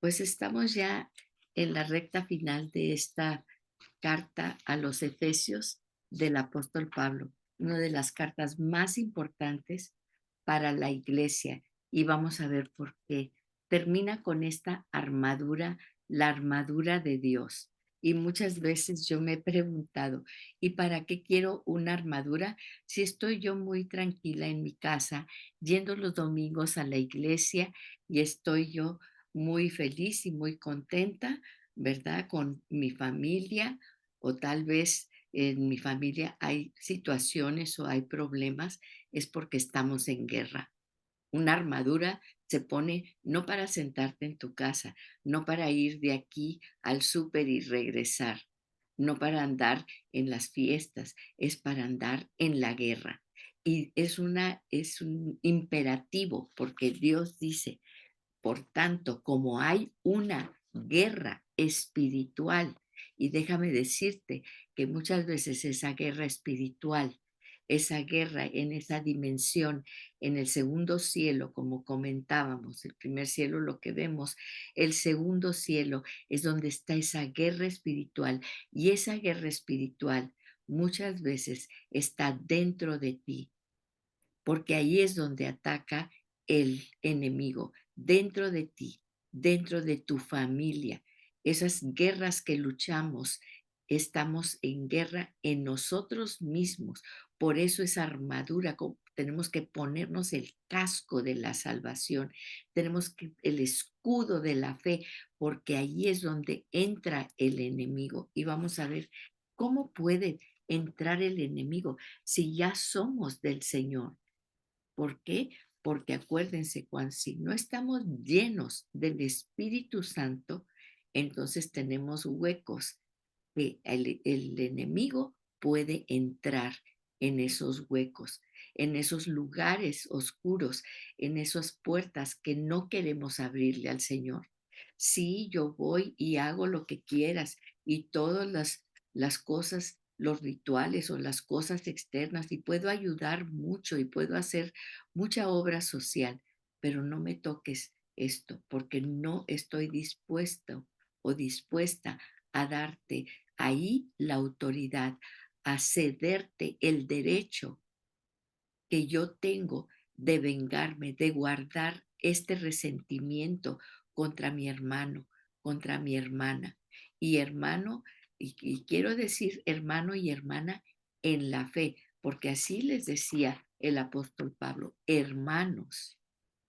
Pues estamos ya en la recta final de esta carta a los Efesios del apóstol Pablo, una de las cartas más importantes para la iglesia. Y vamos a ver por qué. Termina con esta armadura, la armadura de Dios. Y muchas veces yo me he preguntado, ¿y para qué quiero una armadura si estoy yo muy tranquila en mi casa, yendo los domingos a la iglesia y estoy yo muy feliz y muy contenta, ¿verdad? Con mi familia, o tal vez en mi familia hay situaciones o hay problemas, es porque estamos en guerra. Una armadura se pone no para sentarte en tu casa, no para ir de aquí al súper y regresar, no para andar en las fiestas, es para andar en la guerra. Y es un imperativo, porque Dios dice: por tanto, como hay una guerra espiritual, y déjame decirte que muchas veces esa guerra espiritual, esa guerra en esa dimensión, en el segundo cielo, como comentábamos, el primer cielo lo que vemos, el segundo cielo es donde está esa guerra espiritual, y esa guerra espiritual muchas veces está dentro de ti, porque ahí es donde ataca el enemigo, dentro de ti, dentro de tu familia. Esas guerras que luchamos, estamos en guerra en nosotros mismos. Por eso esa armadura, tenemos que ponernos el casco de la salvación, tenemos que el escudo de la fe, porque ahí es donde entra el enemigo. Y vamos a ver cómo puede entrar el enemigo si ya somos del Señor. ¿Por qué? Porque acuérdense, cuando si no estamos llenos del Espíritu Santo, entonces tenemos huecos que el enemigo puede entrar en esos huecos, en esos lugares oscuros, en esas puertas que no queremos abrirle al Señor. Sí, yo voy y hago lo que quieras y todas las cosas, los rituales o las cosas externas, y puedo ayudar mucho y puedo hacer mucha obra social, pero no me toques esto porque no estoy dispuesto o dispuesta a darte ahí la autoridad, a cederte el derecho que yo tengo de vengarme, de guardar este resentimiento contra mi hermano, contra mi hermana. Y hermano, y quiero decir hermano y hermana en la fe, porque así les decía el apóstol Pablo: hermanos,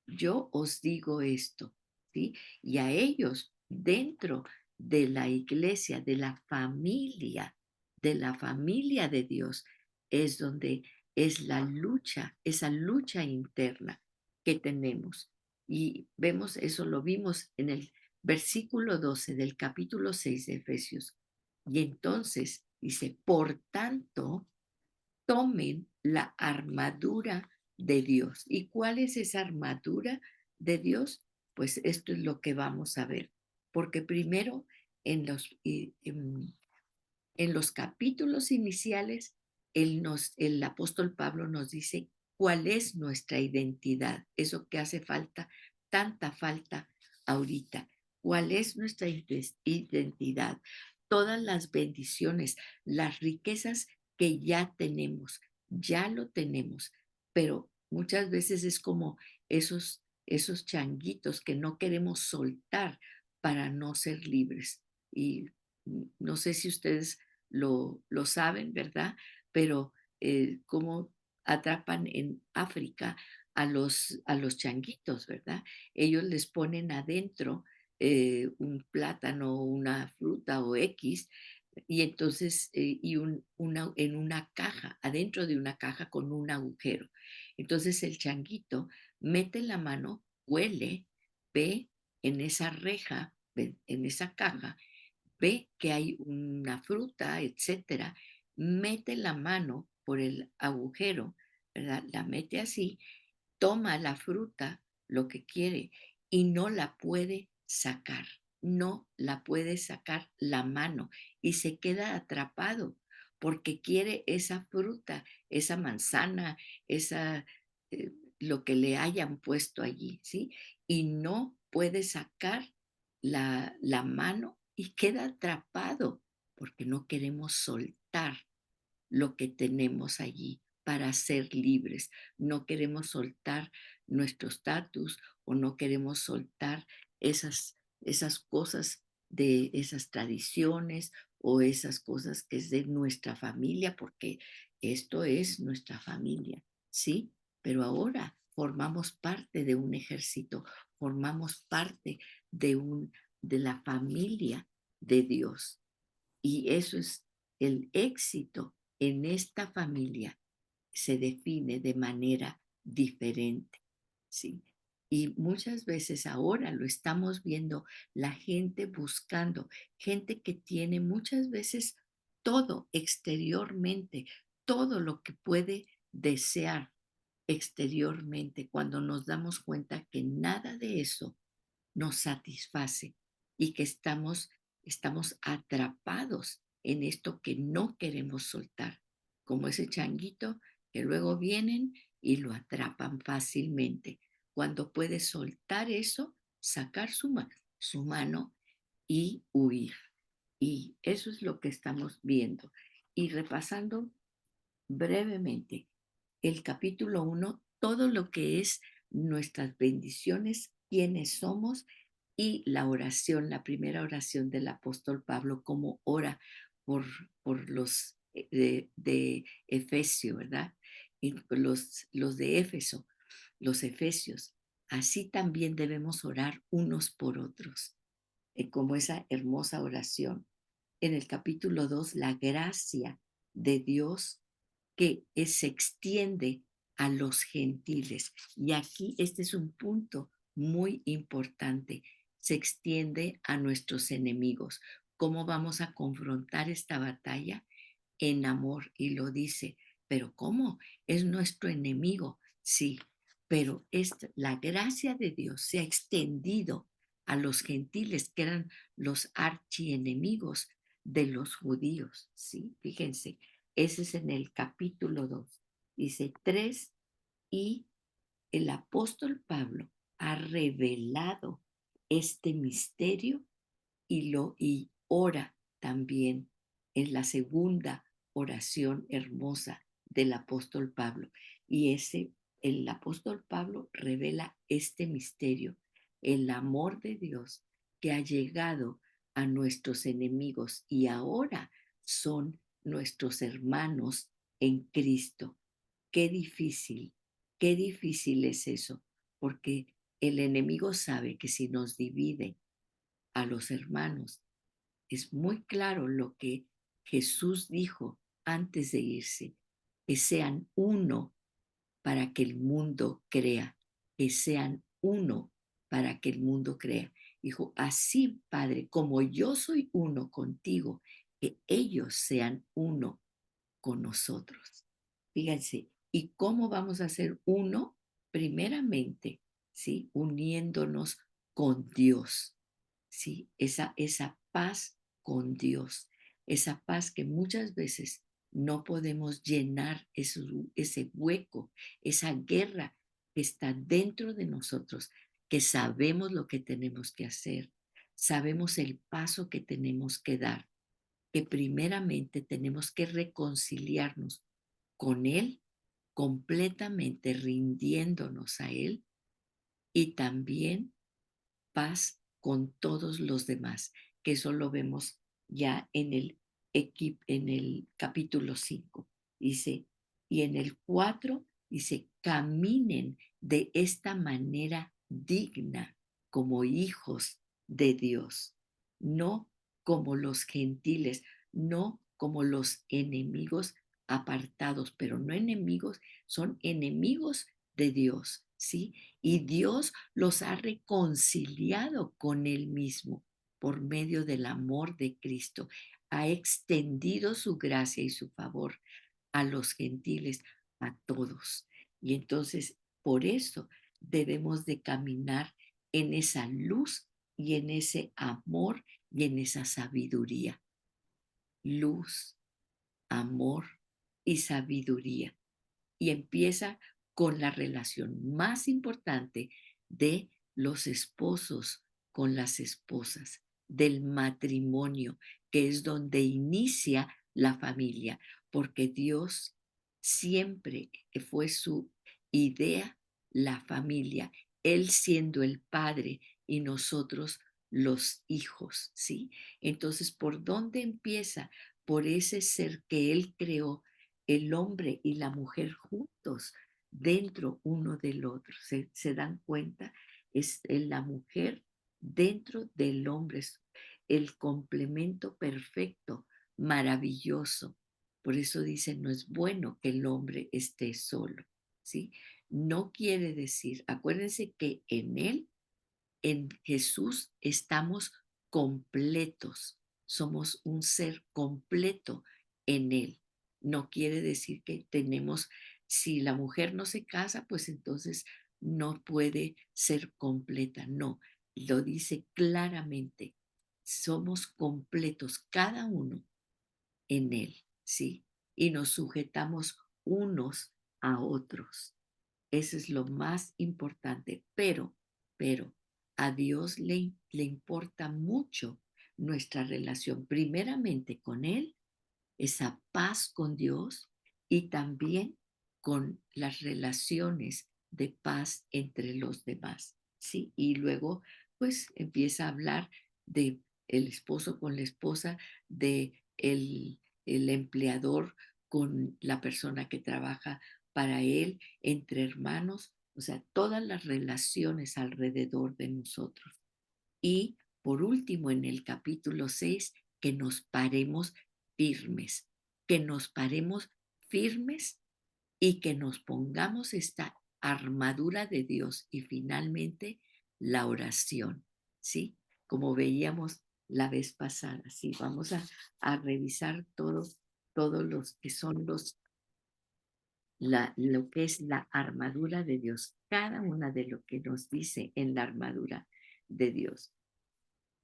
yo os digo esto, ¿sí? Y a ellos dentro de la iglesia, de la familia de Dios, es donde es la lucha, esa lucha interna que tenemos. Y vemos eso, lo vimos en el versículo 12 del capítulo 6 de Efesios. Y entonces dice: por tanto, tomen la armadura de Dios. ¿Y cuál es esa armadura de Dios? Pues esto es lo que vamos a ver. Porque primero en los capítulos iniciales, el apóstol Pablo nos dice cuál es nuestra identidad, eso que hace falta, tanta falta ahorita. ¿Cuál es nuestra identidad? Todas las bendiciones, las riquezas que ya lo tenemos, pero muchas veces es como esos changuitos que no queremos soltar para no ser libres. Y no sé si ustedes lo saben, ¿verdad? Pero cómo atrapan en África a los changuitos, ¿verdad? Ellos les ponen adentro un plátano, una fruta o X, y entonces, en una caja, adentro de una caja con un agujero. Entonces el changuito mete la mano, huele, ve en esa reja, en esa caja, ve que hay una fruta, etcétera, mete la mano por el agujero, ¿verdad? La mete así, toma la fruta, lo que quiere, y no la puede sacar, no la puede sacar la mano y se queda atrapado porque quiere esa fruta, esa manzana, esa, lo que le hayan puesto allí, ¿sí? Y no puede sacar la mano y queda atrapado porque no queremos soltar lo que tenemos allí para ser libres. No queremos soltar nuestro estatus o no queremos soltar esas cosas de esas tradiciones o esas cosas que es de nuestra familia, porque esto es nuestra familia, ¿sí? Pero ahora formamos parte de un ejército, formamos parte de de la familia de Dios. Y eso es el éxito en esta familia se define de manera diferente, ¿sí? Y muchas veces ahora lo estamos viendo, la gente buscando, gente que tiene muchas veces todo exteriormente, todo lo que puede desear exteriormente, cuando nos damos cuenta que nada de eso nos satisface y que estamos atrapados en esto que no queremos soltar, como ese changuito que luego vienen y lo atrapan fácilmente. Cuando puede soltar eso, sacar su mano y huir. Y eso es lo que estamos viendo. Y repasando brevemente el capítulo 1, todo lo que es nuestras bendiciones, quiénes somos y la oración, la primera oración del apóstol Pablo, como ora por, por los de Efesio, ¿verdad? Y los de Éfeso, los efesios. Así también debemos orar unos por otros, como esa hermosa oración. En el capítulo 2, la gracia de Dios que se extiende a los gentiles. Y aquí este es un punto muy importante. Se extiende a nuestros enemigos. ¿Cómo vamos a confrontar esta batalla? En amor. Y lo dice, pero ¿cómo? Es nuestro enemigo. Sí, pero la gracia de Dios se ha extendido a los gentiles, que eran los archienemigos de los judíos. Sí, fíjense, ese es en el capítulo 2. Dice 3, y el apóstol Pablo ha revelado este misterio y ora también en la segunda oración hermosa del apóstol Pablo. Y el apóstol Pablo revela este misterio, el amor de Dios que ha llegado a nuestros enemigos y ahora son nuestros hermanos en Cristo. Qué difícil es eso, porque el enemigo sabe que si nos divide a los hermanos, es muy claro lo que Jesús dijo antes de irse, que sean uno para que el mundo crea, que sean uno para que el mundo crea. Dijo, así, Padre, como yo soy uno contigo, que ellos sean uno con nosotros. Fíjense, ¿y cómo vamos a ser uno? Primeramente, ¿sí? Uniéndonos con Dios, ¿sí? Esa paz con Dios, esa paz que muchas veces no podemos llenar ese hueco, esa guerra que está dentro de nosotros, que sabemos lo que tenemos que hacer, sabemos el paso que tenemos que dar, que primeramente tenemos que reconciliarnos con Él, completamente rindiéndonos a Él y también paz con todos los demás, que eso lo vemos ya en el capítulo 5. Dice, y en el 4 dice, caminen de esta manera digna como hijos de Dios, no como los gentiles, no como los enemigos apartados, pero no enemigos, son enemigos de Dios, ¿sí? Y Dios los ha reconciliado con Él mismo por medio del amor de Cristo. Ha extendido su gracia y su favor a los gentiles, a todos. Y entonces, por eso debemos de caminar en esa luz y en ese amor y en esa sabiduría. Luz, amor y sabiduría. Y empieza con la relación más importante de los esposos con las esposas, del matrimonio, que es donde inicia la familia, porque Dios siempre fue su idea, la familia, Él siendo el padre y nosotros los hijos, ¿sí? Entonces, ¿por dónde empieza? Por ese ser que Él creó, el hombre y la mujer juntos, dentro uno del otro. ¿Se dan cuenta? Es la mujer dentro del hombre, es el complemento perfecto, maravilloso. Por eso dice, no es bueno que el hombre esté solo, ¿sí? No quiere decir, acuérdense que en él, en Jesús, estamos completos. Somos un ser completo en él. No quiere decir que tenemos, si la mujer no se casa, pues entonces no puede ser completa. No, lo dice claramente. Somos completos, cada uno en Él, ¿sí? Y nos sujetamos unos a otros. Eso es lo más importante. Pero a Dios le importa mucho nuestra relación, primeramente con Él, esa paz con Dios y también con las relaciones de paz entre los demás, ¿sí? Y luego, pues, empieza a hablar de el esposo con la esposa, de el empleador con la persona que trabaja para él, entre hermanos, o sea, todas las relaciones alrededor de nosotros. Y por último, en el capítulo 6 que nos paremos firmes, que nos paremos firmes y que nos pongamos esta armadura de Dios y finalmente la oración, ¿sí? Como veíamos la vez pasada, sí, vamos a revisar todos los que son lo que es la armadura de Dios, cada una de lo que nos dice en la armadura de Dios.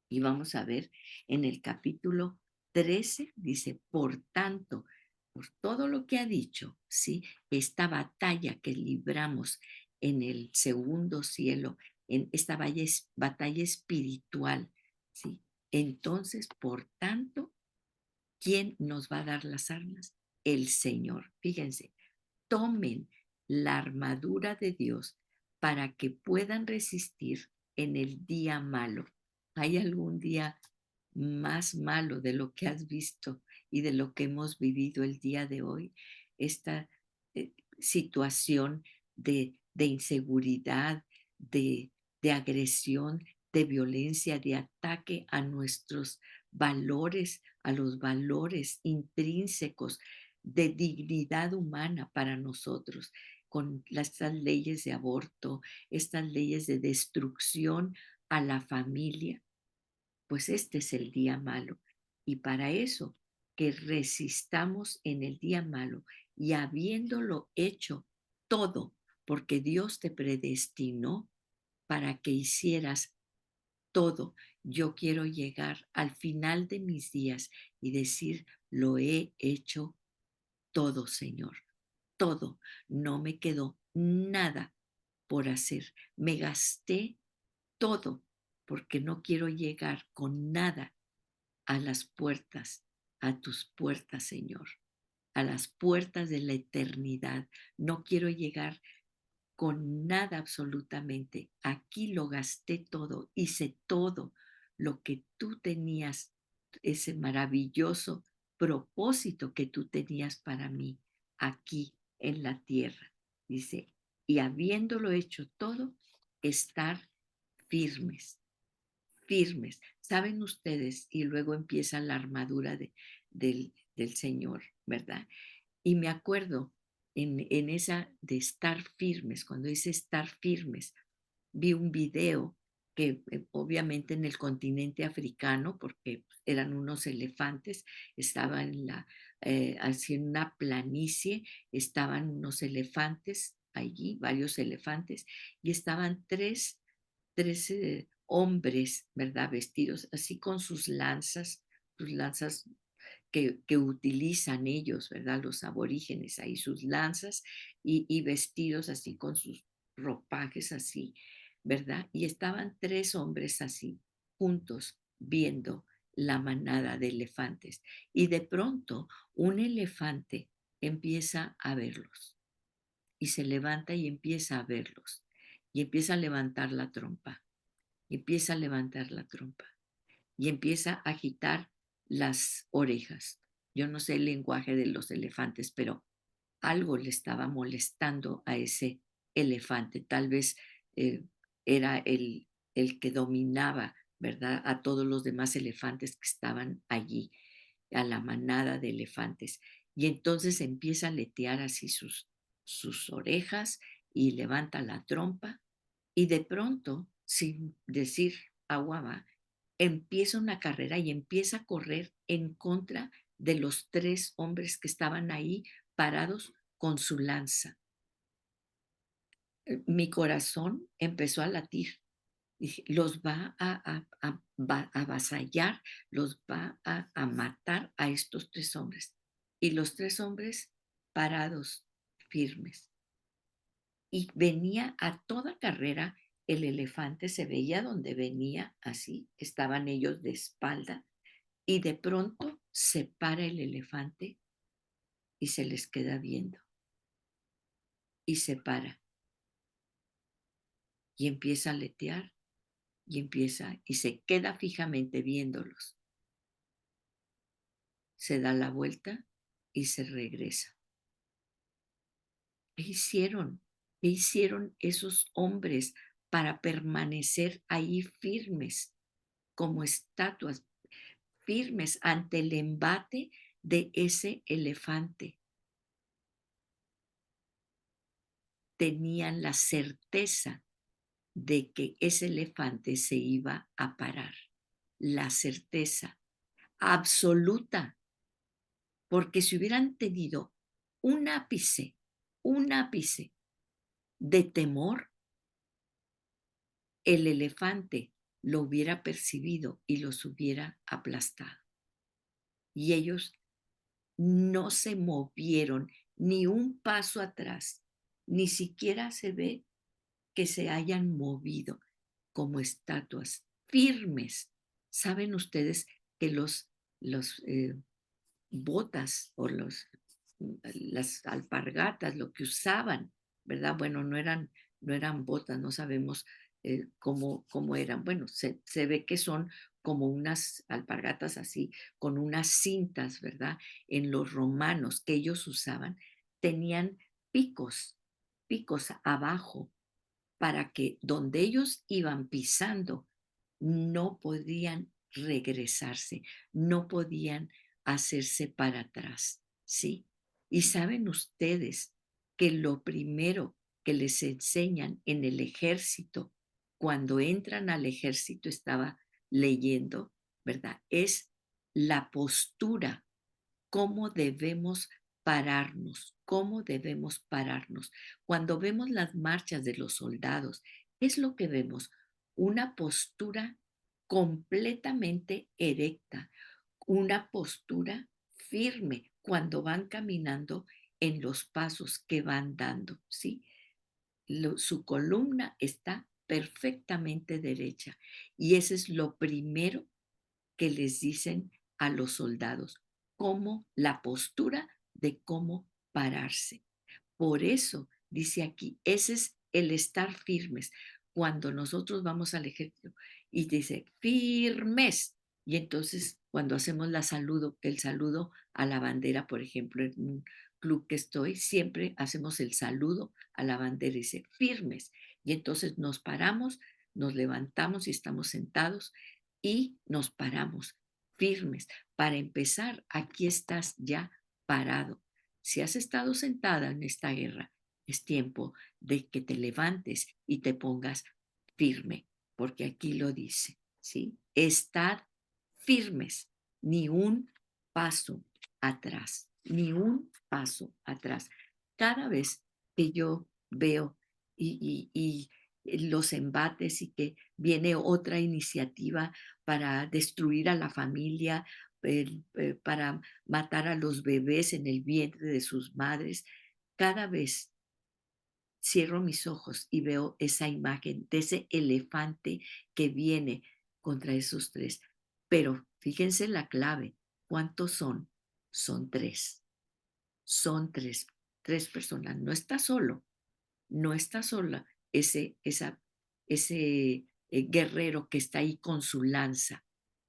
Y vamos a ver en el capítulo 13 dice, por tanto, por todo lo que ha dicho, ¿sí? Esta batalla que libramos en el segundo cielo, en esta batalla espiritual, ¿sí? Entonces, por tanto, ¿quién nos va a dar las armas? El Señor. Fíjense, tomen la armadura de Dios para que puedan resistir en el día malo. ¿Hay algún día más malo de lo que has visto y de lo que hemos vivido el día de hoy? Esta situación de inseguridad, de, de agresión, de violencia, de ataque a nuestros valores, a los valores intrínsecos de dignidad humana para nosotros, con estas leyes de aborto, estas leyes de destrucción a la familia, pues este es el día malo. Y para eso, que resistamos en el día malo y habiéndolo hecho todo, porque Dios te predestinó para que hicieras todo. Yo quiero llegar al final de mis días y decir, lo he hecho todo, Señor, todo. No me quedó nada por hacer. Me gasté todo porque no quiero llegar con nada a las puertas, a tus puertas, Señor, a las puertas de la eternidad. No quiero llegar con nada absolutamente. Aquí lo gasté todo, hice todo lo que tú tenías, ese maravilloso propósito que tú tenías para mí aquí en la tierra. Dice, y habiéndolo hecho todo, estar firmes, firmes. Saben ustedes, y luego empieza la armadura del Señor, ¿verdad? Y me acuerdo en esa de estar firmes, cuando dice estar firmes, vi un video que obviamente en el continente africano, porque eran unos elefantes, estaban así en una planicie, estaban unos elefantes allí, varios elefantes, y estaban tres hombres, ¿verdad? Vestidos así con sus lanzas que utilizan ellos, ¿verdad? Los aborígenes, ahí sus lanzas y vestidos así con sus ropajes así. ¿verdad? Y estaban 3 hombres así, juntos, viendo la manada de elefantes. Y de pronto, un elefante empieza a verlos, y se levanta y empieza a verlos, y empieza a levantar la trompa, y empieza a levantar la trompa, y empieza a agitar las orejas. Yo no sé el lenguaje de los elefantes, pero algo le estaba molestando a ese elefante. Tal vez era el que dominaba, ¿verdad? A todos los demás elefantes que estaban allí, a la manada de elefantes. Y entonces empieza a aletear así sus orejas y levanta la trompa y de pronto, sin decir agua va, empieza una carrera y empieza a correr en contra de los 3 hombres que estaban ahí parados con su lanza. Mi corazón empezó a latir. Dije: "Los va a avasallar, los va a matar a estos 3 hombres". Y los 3 hombres parados, firmes. Y venía a toda carrera el elefante, se veía donde venía, así, estaban ellos de espalda, y de pronto se para el elefante y se les queda viendo, y se para, y empieza a aletear, y empieza, y se queda fijamente viéndolos. Se da la vuelta y se regresa. ¿Qué hicieron? ¿Qué hicieron esos hombres para permanecer ahí firmes, como estatuas, firmes ante el embate de ese elefante? Tenían la certeza de que ese elefante se iba a parar, la certeza absoluta, porque si hubieran tenido un ápice, un ápice de temor, el elefante lo hubiera percibido y los hubiera aplastado. Y ellos no se movieron ni un paso atrás, ni siquiera se ve que se hayan movido como estatuas firmes. Saben ustedes que los botas o las alpargatas, lo que usaban, ¿verdad? Bueno, no eran botas, no sabemos cómo eran. Bueno, se ve que son como unas alpargatas así, con unas cintas, ¿verdad? En los romanos que ellos usaban, tenían picos, picos abajo para que donde ellos iban pisando no podían regresarse, no podían hacerse para atrás, ¿sí? Y saben ustedes que lo primero que les enseñan en el ejército, cuando entran al ejército, estaba leyendo, ¿verdad? Es la postura, cómo debemos pararnos, cómo debemos pararnos. Cuando vemos las marchas de los soldados, ¿qué es lo que vemos? Una postura completamente erecta, una postura firme cuando van caminando en los pasos que van dando, ¿sí? Su columna está perfectamente derecha y ese es lo primero que les dicen a los soldados, cómo la postura de cómo pararse. Por eso, dice aquí, ese es el estar firmes. Cuando nosotros vamos al ejército y dice, firmes. Y entonces, cuando hacemos el saludo a la bandera, por ejemplo, en un club que estoy, siempre hacemos el saludo a la bandera y dice, firmes. Y entonces nos paramos, nos levantamos y estamos sentados y nos paramos firmes. Para empezar, aquí estás ya parado. Si has estado sentada en esta guerra, es tiempo de que te levantes y te pongas firme, porque aquí lo dice, ¿sí? Estad firmes, ni un paso atrás, ni un paso atrás. Cada vez que yo veo los embates y que viene otra iniciativa para destruir a la familia, para matar a los bebés en el vientre de sus madres, cada vez cierro mis ojos y veo esa imagen de ese elefante que viene contra esos tres. Pero fíjense la clave, ¿cuántos son? Son tres, son tres, tres personas. No está solo, no está sola ese guerrero que está ahí con su lanza.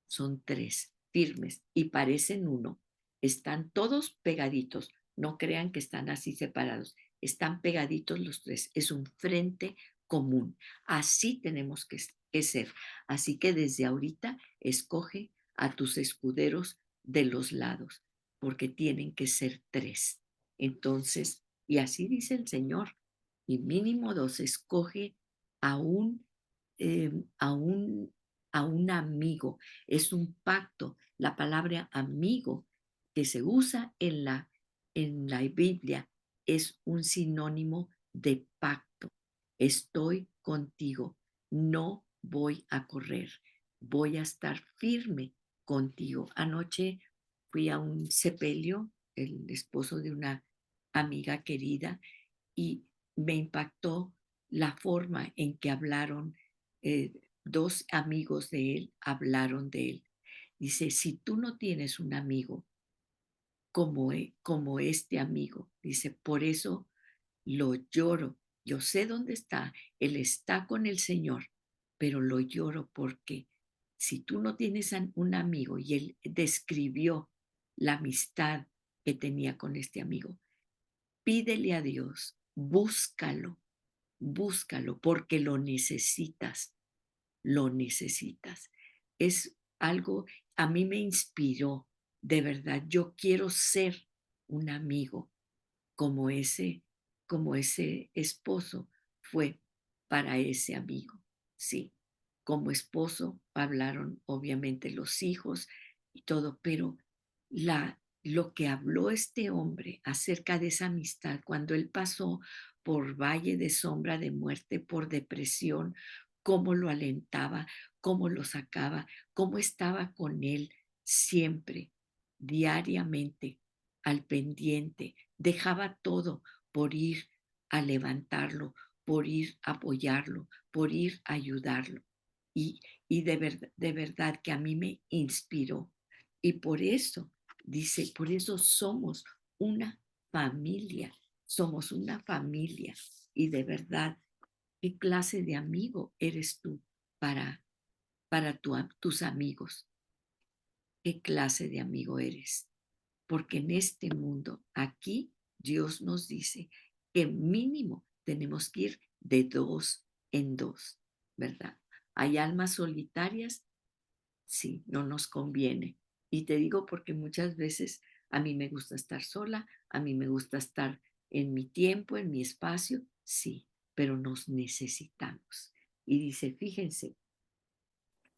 Son tres, firmes, y parecen uno. Están todos pegaditos. No crean que están así separados. Están pegaditos los tres. Es un frente común. Así tenemos que ser. Así que desde ahorita escoge a tus escuderos de los lados, porque tienen que ser tres. Entonces, y así dice el Señor, y mínimo dos, escoge a un, eh, a un, a un amigo. Es un pacto. La palabra amigo que se usa en la Biblia es un sinónimo de pacto. Estoy contigo, no voy a correr, voy a estar firme contigo. Anoche fui a un sepelio, el esposo de una amiga querida, y me impactó la forma en que hablaron, eh, dos amigos de él hablaron de él. Dice, si tú no tienes un amigo como este amigo, dice, por eso lo lloro. Yo sé dónde está, él está con el Señor, pero lo lloro porque si tú no tienes un amigo, y él describió la amistad que tenía con este amigo, pídele a Dios, búscalo, búscalo porque lo necesitas, lo necesitas. Es algo, a mí me inspiró, de verdad, yo quiero ser un amigo como ese, como ese esposo fue para ese amigo. Sí, como esposo hablaron obviamente los hijos y todo, pero lo que habló este hombre acerca de esa amistad cuando él pasó por valle de sombra de muerte, por depresión, cómo lo alentaba, cómo lo sacaba, cómo estaba con él siempre, diariamente, al pendiente, dejaba todo por ir a levantarlo, por ir a apoyarlo, por ir a ayudarlo. Y, de verdad que a mí me inspiró. Y por eso, dice, por eso una familia, somos una familia. Y de verdad, ¿qué clase de amigo eres tú para, tus amigos? ¿Qué clase de amigo eres? Porque en este mundo, aquí, Dios nos dice que mínimo tenemos que ir de dos en dos, ¿verdad? Hay almas solitarias, sí, no nos conviene. Y te digo porque muchas veces a mí me gusta estar sola, a mí me gusta estar en mi tiempo, en mi espacio, sí, pero nos necesitamos. Y dice, fíjense,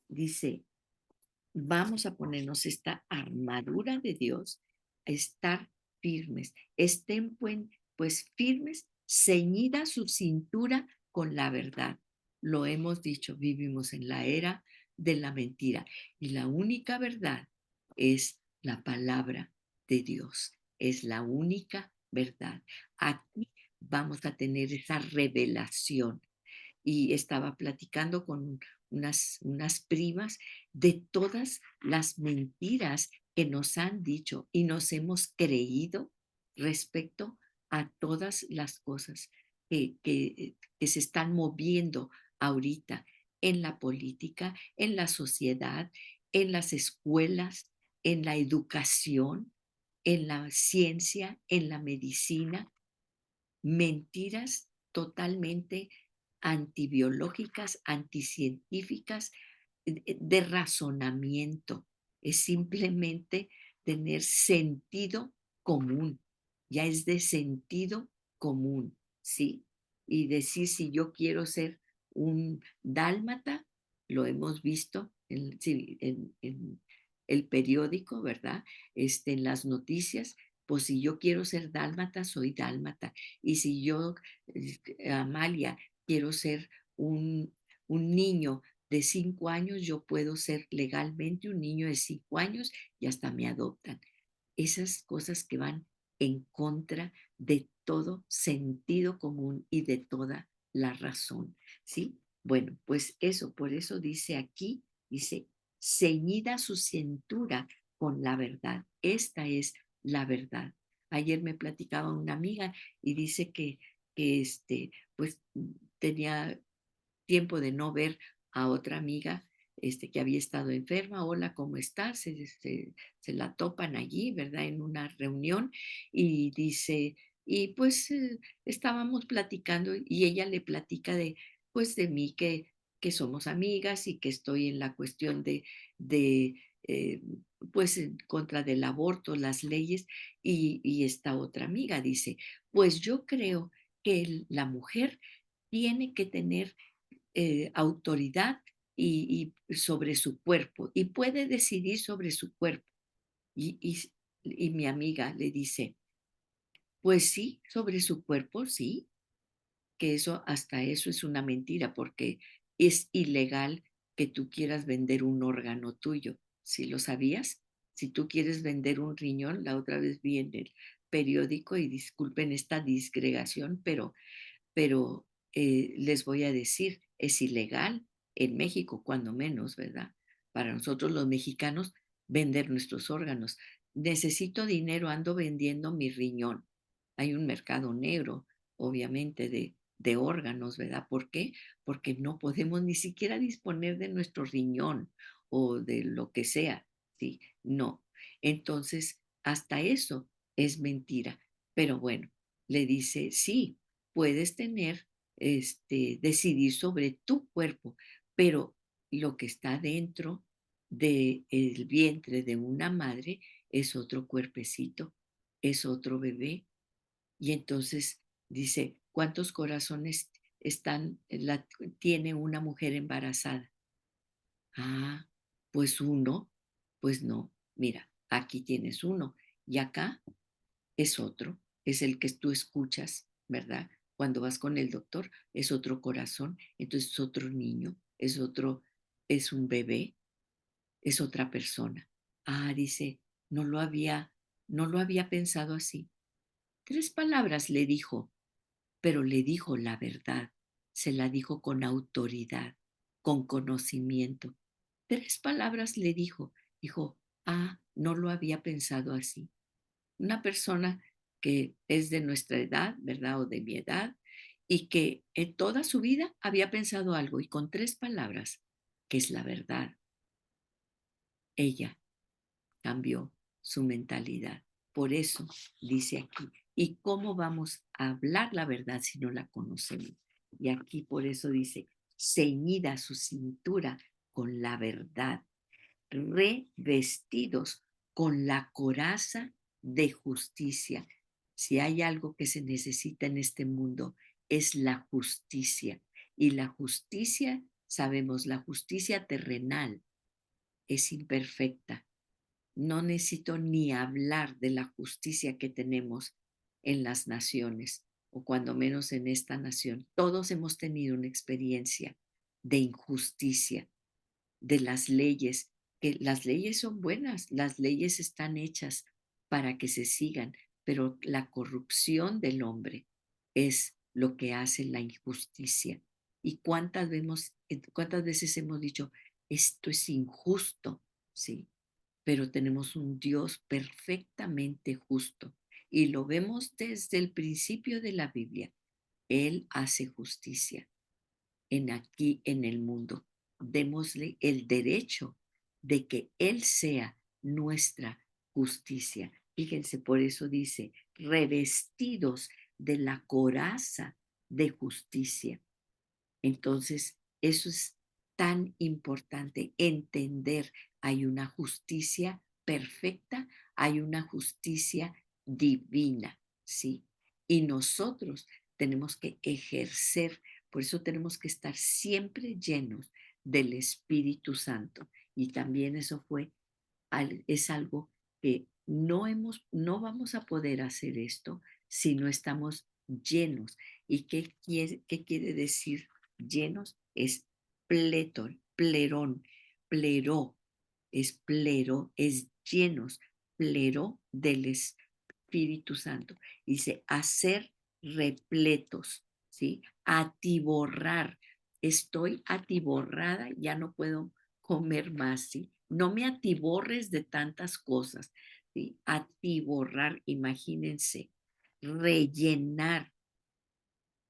dice, vamos a ponernos esta armadura de Dios, a estar firmes. Estén pues firmes, ceñida su cintura con la verdad. Lo hemos dicho, vivimos en la era de la mentira y la única verdad es la palabra de Dios. Es la única verdad. Aquí vamos a tener esa revelación y estaba platicando con unas primas de todas las mentiras que nos han dicho y nos hemos creído respecto a todas las cosas que se están moviendo ahorita en la política, en la sociedad, en las escuelas, en la educación, en la ciencia, en la medicina, mentiras totalmente antibiológicas, anticientíficas, de razonamiento. Es simplemente tener sentido común. Ya es de sentido común, ¿sí? Y decir si yo quiero ser un dálmata, lo hemos visto sí, en el periódico, ¿verdad? En las noticias, pues si yo quiero ser dálmata, soy dálmata. Y si yo, Amalia, quiero ser un, un niño de 5 años, yo puedo ser legalmente un niño de 5 años y hasta me adoptan. Esas cosas que van en contra de todo sentido común y de toda la razón, ¿sí? Bueno, pues eso, por eso dice aquí, dice, ceñida su cintura con la verdad. Esta es la verdad. Ayer me platicaba una amiga y dice que pues tenía tiempo de no ver a otra amiga, que había estado enferma. Hola, ¿cómo estás? Se la topan allí, ¿verdad? En una reunión y dice, y pues estábamos platicando y ella le platica pues de mí que somos amigas y que estoy en la cuestión de eh, pues en contra del aborto, las leyes, y esta otra amiga dice, pues yo creo que la mujer tiene que tener autoridad sobre su cuerpo y puede decidir sobre su cuerpo. Y, y, y mi amiga le dice, pues sí, sobre su cuerpo, sí, que eso, hasta eso es una mentira, porque es ilegal que tú quieras vender un órgano tuyo. ¿Sí lo sabías? Si tú quieres vender un riñón, la otra vez vi en el periódico, y disculpen esta disgregación, pero les voy a decir, es ilegal en México, cuando menos, ¿verdad? Para nosotros los mexicanos, vender nuestros órganos. Necesito dinero, ando vendiendo mi riñón. Hay un mercado negro, obviamente, de órganos, ¿verdad? ¿Por qué? Porque no podemos ni siquiera disponer de nuestro riñón o de lo que sea, ¿sí? No. Entonces, hasta eso es mentira. Pero bueno, le dice, sí, puedes decidir sobre tu cuerpo, pero lo que está dentro del vientre de una madre es otro cuerpecito, es otro bebé. Y entonces dice, ¿cuántos corazones tiene una mujer embarazada? Ah, pues uno, pues no, mira, aquí tienes uno y acá es otro, es el que tú escuchas, ¿verdad? Cuando vas con el doctor, es otro corazón, entonces es otro niño, es un bebé, es otra persona. Ah, dice, no lo había, no lo había pensado así. 3 palabras le dijo, pero le dijo la verdad, se la dijo con autoridad, con conocimiento. 3 palabras le dijo, ah, no lo había pensado así. Una persona que es de nuestra edad, ¿verdad? O de mi edad, y que en toda su vida había pensado algo y con 3 palabras, que es la verdad, ella cambió su mentalidad. Por eso dice aquí, ¿y cómo vamos a hablar la verdad si no la conocemos? Y aquí por eso dice, ceñida su cintura con la verdad, revestidos con la coraza de justicia. Si hay algo que se necesita en este mundo, es la justicia. Y la justicia, sabemos, la justicia terrenal es imperfecta. No necesito ni hablar de la justicia que tenemos en las naciones, o cuando menos en esta nación. Todos hemos tenido una experiencia de injusticia, de las leyes, que las leyes son buenas, las leyes están hechas para que se sigan, pero la corrupción del hombre es lo que hace la injusticia. ¿Y cuántas veces hemos dicho, esto es injusto? Sí, pero tenemos un Dios perfectamente justo y lo vemos desde el principio de la Biblia. Él hace justicia aquí en el mundo. Démosle el derecho de que Él sea nuestra justicia. Fíjense, por eso dice, revestidos de la coraza de justicia. Entonces, eso es tan importante, entender, hay una justicia perfecta, hay una justicia divina, ¿sí? Y nosotros tenemos que ejercer, por eso tenemos que estar siempre llenos del Espíritu Santo. Y también eso es algo que no vamos a poder hacer esto si no estamos llenos. ¿Y qué quiere decir llenos? Es plerón, pleró, es llenos, pleró del Espíritu Santo. Dice, hacer repletos, ¿sí? Atiborrar. Estoy atiborrada, ya no puedo comer más, ¿sí? No me atiborres de tantas cosas, ¿sí? Atiborrar, imagínense, rellenar,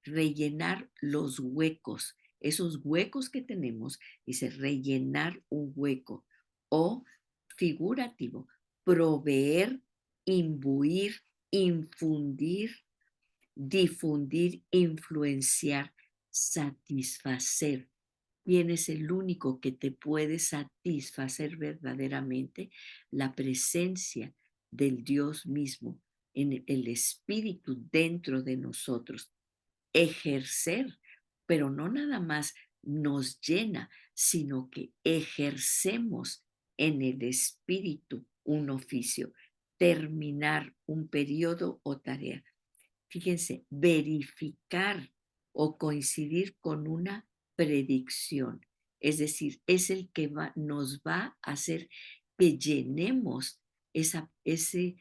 rellenar los huecos, esos huecos que tenemos, dice rellenar un hueco o figurativo, proveer, imbuir, infundir, difundir, influenciar, satisfacer. ¿Quién es el único que te puede satisfacer verdaderamente? La presencia del Dios mismo, en el Espíritu dentro de nosotros. Ejercer, pero no nada más nos llena, sino que ejercemos en el Espíritu un oficio, terminar un periodo o tarea. Fíjense, verificar o coincidir con una predicción. Es decir, es el que nos va a hacer que llenemos ese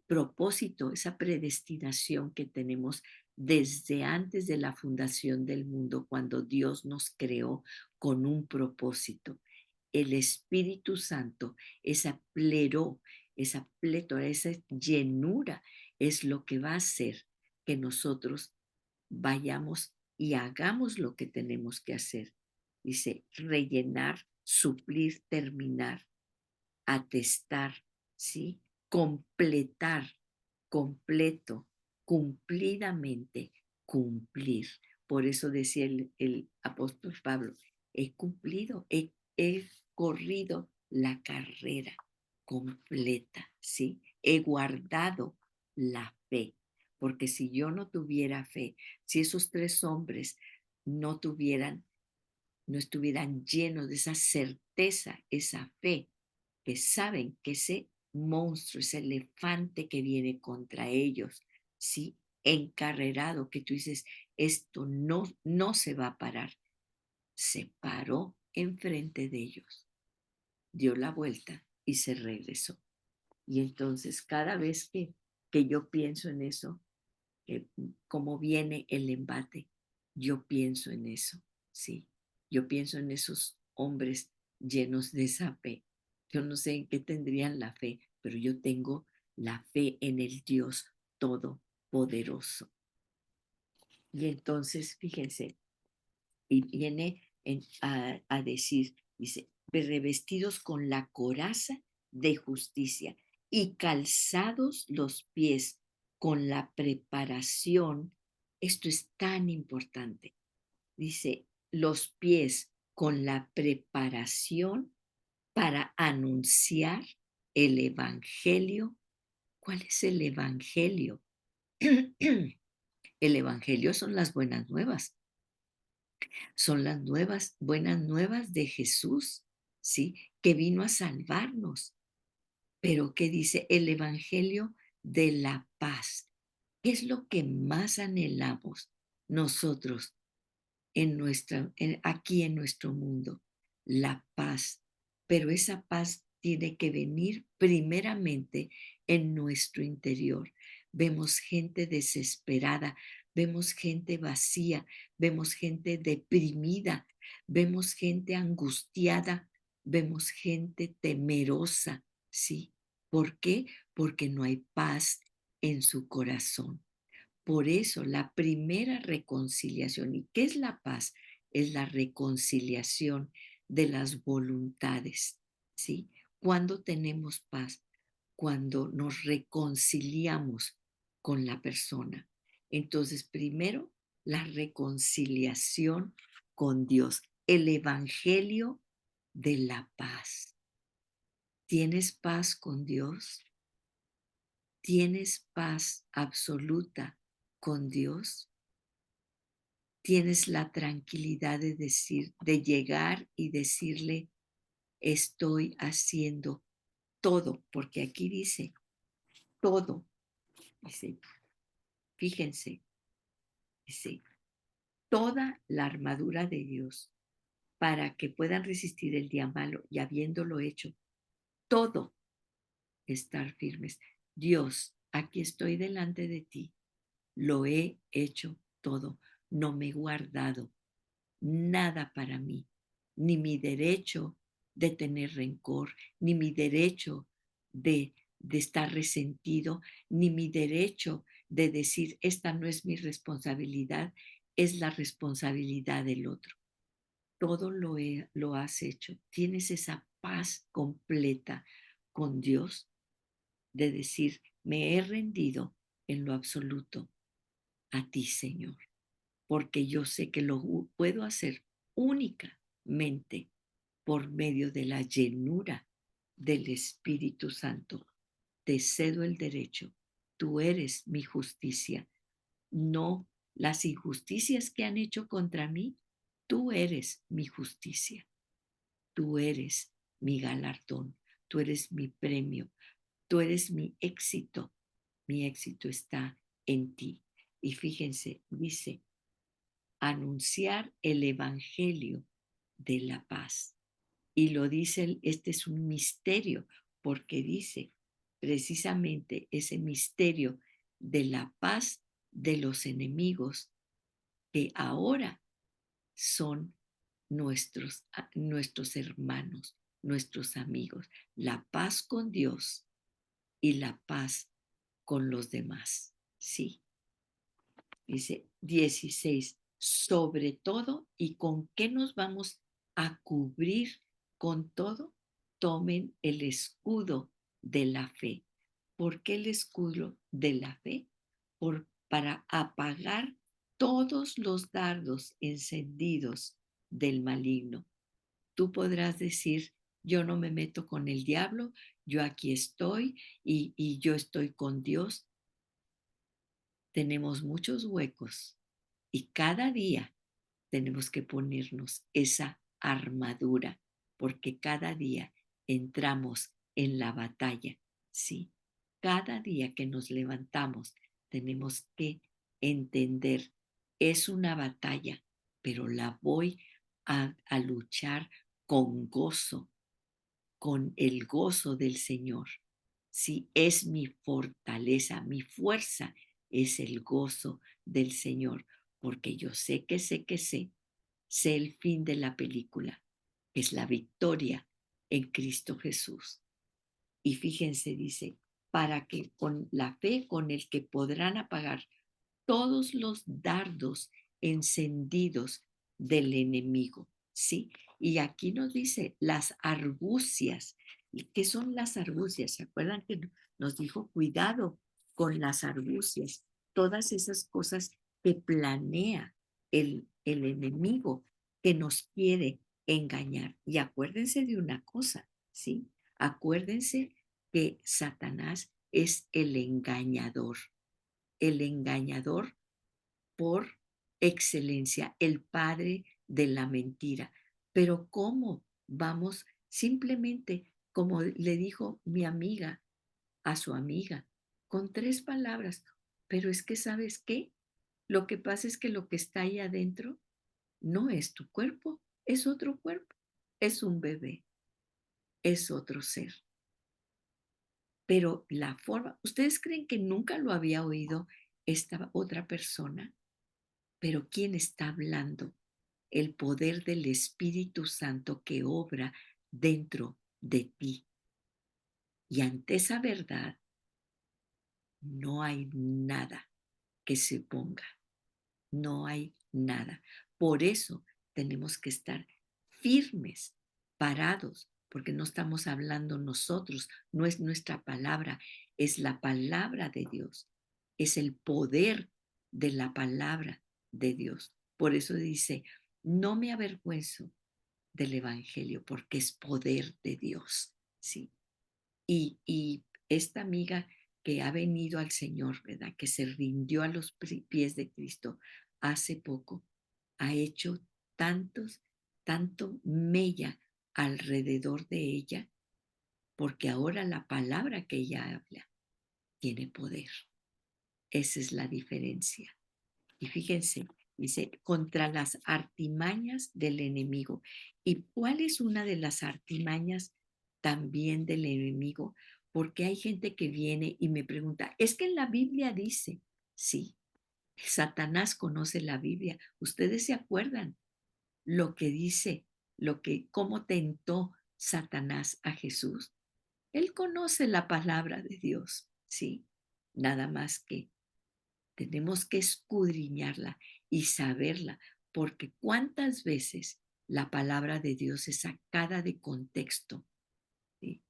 propósito, esa predestinación que tenemos desde antes de la fundación del mundo, cuando Dios nos creó con un propósito. El Espíritu Santo, esa plétora, esa llenura es lo que va a hacer que nosotros vayamos y hagamos lo que tenemos que hacer. Dice, rellenar, suplir, terminar, atestar, ¿sí? Completar, completo, cumplidamente, cumplir. Por eso decía el apóstol Pablo, he cumplido, he corrido la carrera completa, ¿sí? He guardado la fe, porque si yo no tuviera fe, si esos tres hombres no tuvieran, no estuvieran llenos de esa certeza, esa fe, que saben que ese monstruo, ese elefante que viene contra ellos, ¿sí? Encarrerado, que tú dices, esto no se va a parar, se paró enfrente de ellos, dio la vuelta y se regresó. Y entonces cada vez que yo pienso en eso, cómo viene el embate, yo pienso en eso, ¿sí? Yo pienso en esos hombres llenos de esa fe. Yo no sé en qué tendrían la fe, pero yo tengo la fe en el Dios Todopoderoso. Y entonces, fíjense, y viene a decir, dice, revestidos con la coraza de justicia y calzados los pies con la preparación. Esto es tan importante. Dice, los pies con la preparación para anunciar el Evangelio. ¿Cuál es el Evangelio? El Evangelio son las buenas nuevas. Son las nuevas, buenas nuevas de Jesús, ¿sí? Que vino a salvarnos. Pero ¿qué dice el Evangelio de la paz? ¿Qué es lo que más anhelamos nosotros aquí en nuestro mundo? La paz. Pero esa paz tiene que venir primeramente en nuestro interior. Vemos gente desesperada, vemos gente vacía, vemos gente deprimida, vemos gente angustiada, vemos gente temerosa, ¿sí? ¿Por qué? Porque no hay paz en su corazón. Por eso la primera reconciliación, ¿y qué es la paz? Es la reconciliación de las voluntades, ¿sí? ¿Cuándo tenemos paz? Cuando nos reconciliamos con la persona. Entonces, primero, la reconciliación con Dios, el evangelio de la paz. ¿Tienes paz con Dios? ¿Tienes paz absoluta con Dios? ¿Tienes la tranquilidad de decir, de llegar y decirle, estoy haciendo todo? Porque aquí dice todo. Dice, fíjense, dice, toda la armadura de Dios para que puedan resistir el día malo y habiéndolo hecho, todo estar firmes. Dios, aquí estoy delante de ti lo he hecho todo, no me he guardado nada para mí, ni mi derecho de tener rencor, ni mi derecho de estar resentido, ni mi derecho de decir, esta no es mi responsabilidad, es la responsabilidad del otro. Todo lo has hecho. Tienes esa paz completa con Dios de decir, me he rendido en lo absoluto a ti, Señor, porque yo sé que puedo hacer únicamente por medio de la llenura del Espíritu Santo. Te cedo el derecho. Tú eres mi justicia, no las injusticias que han hecho contra mí. Tú eres mi justicia. Tú eres mi galardón. Tú eres mi premio. Tú eres mi éxito. Mi éxito está en ti. Y fíjense, dice, anunciar el evangelio de la paz. Y lo dice, este es un misterio, porque dice precisamente ese misterio de la paz de los enemigos que ahora son nuestros hermanos, nuestros amigos, la paz con Dios y la paz con los demás. Sí, dice 16, sobre todo, ¿y con qué nos vamos a cubrir con todo? Tomen el escudo de la fe. ¿Por qué el escudo de la fe? Para apagar todos los dardos encendidos del maligno. Tú podrás decir, yo no me meto con el diablo, yo aquí estoy y yo estoy con Dios. Tenemos muchos huecos y cada día tenemos que ponernos esa armadura porque cada día entramos en la batalla. Sí, cada día que nos levantamos tenemos que entender, es una batalla, pero la voy a luchar con gozo, con el gozo del Señor. Sí, es mi fortaleza, mi fuerza es el gozo del Señor, porque yo sé el fin de la película, es la victoria en Cristo Jesús. Y fíjense, dice, para que con la fe con el que podrán apagar todos los dardos encendidos del enemigo, ¿sí? Y aquí nos dice las argucias. ¿Y qué son las argucias? ¿Se acuerdan que nos dijo cuidado con las argucias? Todas esas cosas que planea el enemigo que nos quiere engañar. Y acuérdense de una cosa, ¿sí? Acuérdense que Satanás es el engañador por excelencia, el padre de la mentira. Pero ¿cómo vamos? Simplemente, como le dijo mi amiga a su amiga, con 3 palabras. Pero es que, ¿sabes qué? Lo que pasa es que lo que está ahí adentro no es tu cuerpo, es otro cuerpo, es un bebé, es otro ser. Pero la forma, ¿ustedes creen que nunca lo había oído esta otra persona? Pero ¿quién está hablando? El poder del Espíritu Santo que obra dentro de ti. Y ante esa verdad no hay nada que se ponga, no hay nada. Por eso tenemos que estar firmes, parados, porque no estamos hablando nosotros, no es nuestra palabra, es la palabra de Dios, es el poder de la palabra de Dios. Por eso dice, no me avergüenzo del Evangelio, porque es poder de Dios, ¿sí? Y esta amiga que ha venido al Señor, ¿verdad? Que se rindió a los pies de Cristo hace poco, ha hecho tanto mella alrededor de ella, porque ahora la palabra que ella habla tiene poder. Esa es la diferencia. Y fíjense, dice, contra las artimañas del enemigo. ¿Y cuál es una de las artimañas también del enemigo? Porque hay gente que viene y me pregunta, es que en la Biblia dice, sí, Satanás conoce la Biblia. ¿Ustedes se acuerdan lo que dice, cómo tentó Satanás a Jesús? Él conoce la palabra de Dios, ¿sí? Nada más que tenemos que escudriñarla y saberla, porque cuántas veces la palabra de Dios es sacada de contexto, ¿sí?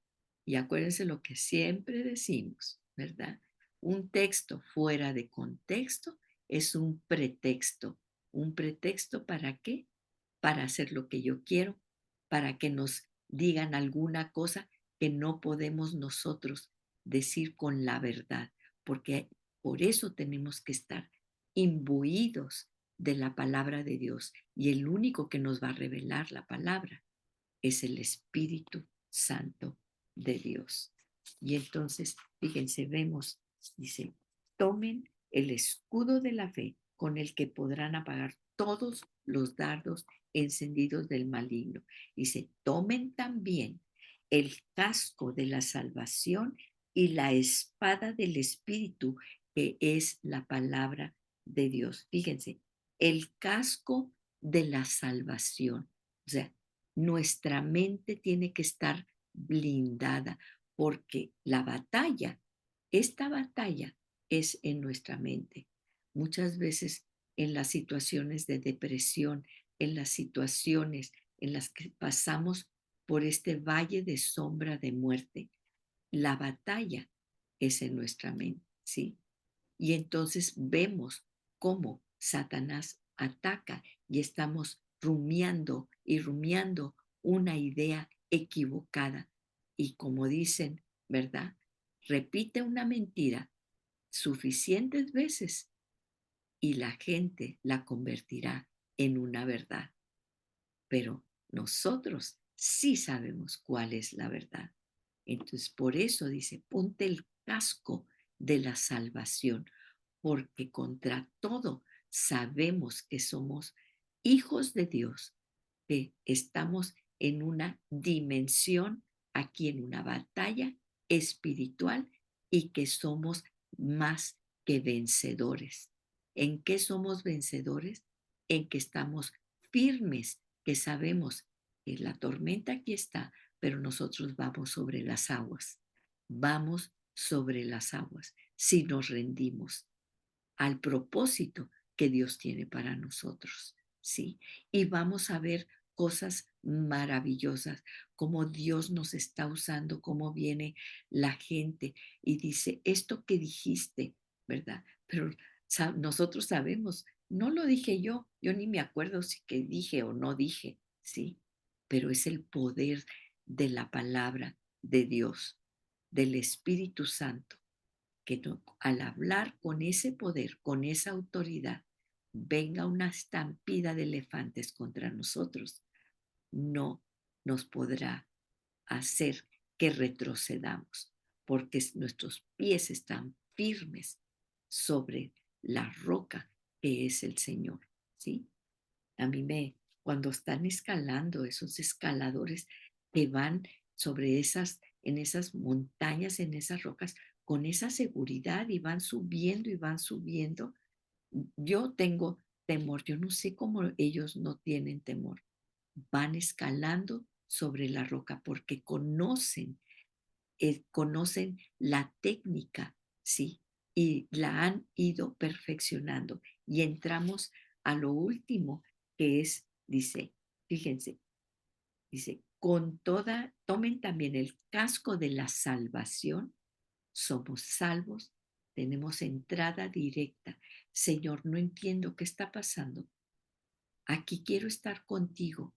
Y acuérdense lo que siempre decimos, ¿verdad? Un texto fuera de contexto es un pretexto. ¿Un pretexto para qué? Para hacer lo que yo quiero, para que nos digan alguna cosa que no podemos nosotros decir con la verdad, porque por eso tenemos que estar imbuidos de la palabra de Dios y el único que nos va a revelar la palabra es el Espíritu Santo de Dios. Y entonces, fíjense, vemos, dice, tomen el escudo de la fe con el que podrán apagar todos los dardos encendidos del maligno. Dice, tomen también el casco de la salvación y la espada del Espíritu, que es la palabra de Dios. Fíjense, el casco de la salvación. O sea, nuestra mente tiene que estar blindada porque esta batalla es en nuestra mente. Muchas veces en las situaciones de depresión, en las situaciones en las que pasamos por este valle de sombra de muerte, la batalla es en nuestra mente, ¿sí? Y entonces vemos cómo Satanás ataca y estamos rumiando y rumiando una idea equivocada. Y como dicen, ¿verdad? Repite una mentira suficientes veces y la gente la convertirá en una verdad. Pero nosotros sí sabemos cuál es la verdad. Entonces, por eso dice, ponte el casco de la salvación, porque contra todo sabemos que somos hijos de Dios, que estamos en una dimensión, aquí en una batalla espiritual y que somos más que vencedores. ¿En qué somos vencedores? En que estamos firmes, que sabemos que la tormenta aquí está, pero nosotros vamos sobre las aguas. Vamos sobre las aguas si nos rendimos al propósito que Dios tiene para nosotros, ¿sí? Y vamos a ver cosas maravillosas, cómo Dios nos está usando, cómo viene la gente y dice, esto que dijiste, ¿verdad? Pero nosotros sabemos, no lo dije yo ni me acuerdo si que dije o no dije, ¿sí? Pero es el poder de la palabra de Dios, del Espíritu Santo que no, al hablar con ese poder, con esa autoridad, venga una estampida de elefantes contra nosotros, no nos podrá hacer que retrocedamos, porque nuestros pies están firmes sobre la roca que es el Señor, ¿sí? A mí cuando están escalando esos escaladores que van sobre en esas montañas, en esas rocas, con esa seguridad y van subiendo. Yo tengo temor, yo no sé cómo ellos no tienen temor. Van escalando sobre la roca porque conocen la técnica, ¿sí? Y la han ido perfeccionando. Y entramos a lo último, que es, dice, fíjense, dice, tomen también el casco de la salvación, somos salvos, tenemos entrada directa. Señor, no entiendo qué está pasando. Aquí quiero estar contigo.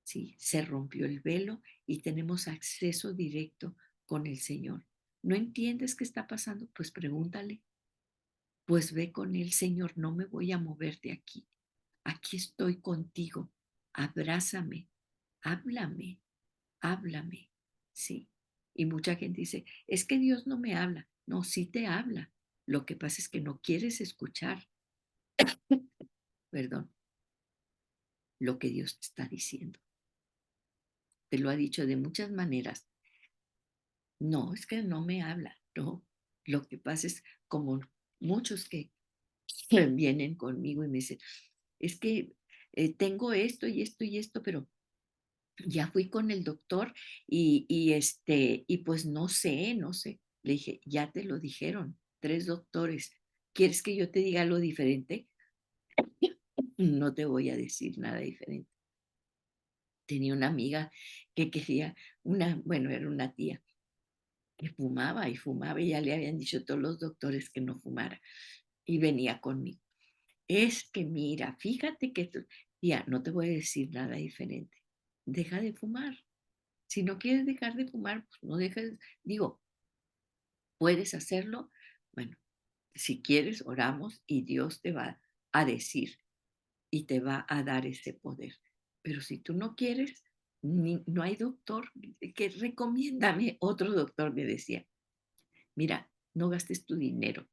Sí, se rompió el velo y tenemos acceso directo con el Señor. ¿No entiendes qué está pasando? Pues pregúntale. Pues ve con el Señor, no me voy a mover de aquí. Aquí estoy contigo. Abrázame, háblame, háblame. Sí. Y mucha gente dice, es que Dios no me habla. No, sí te habla. Lo que pasa es que no quieres escuchar, perdón, lo que Dios te está diciendo. Te lo ha dicho de muchas maneras. No, es que no me habla, no. Lo que pasa es como muchos que vienen conmigo y me dicen, es que tengo esto y esto y esto, pero ya fui con el doctor y pues no sé, no sé. Le dije, ya te lo dijeron, 3 doctores. ¿Quieres que yo te diga algo diferente? No te voy a decir nada diferente. Tenía una amiga que quería bueno, era una tía, que fumaba y ya le habían dicho todos los doctores que no fumara, y venía conmigo. Es que mira, fíjate que tú tía, no te voy a decir nada diferente. Deja de fumar. Si no quieres dejar de fumar, pues no dejes, digo, puedes hacerlo. Bueno, si quieres, oramos y Dios te va a decir y te va a dar ese poder. Pero si tú no quieres, no hay doctor que recomiéndame. Otro doctor me decía, mira, no gastes tu dinero,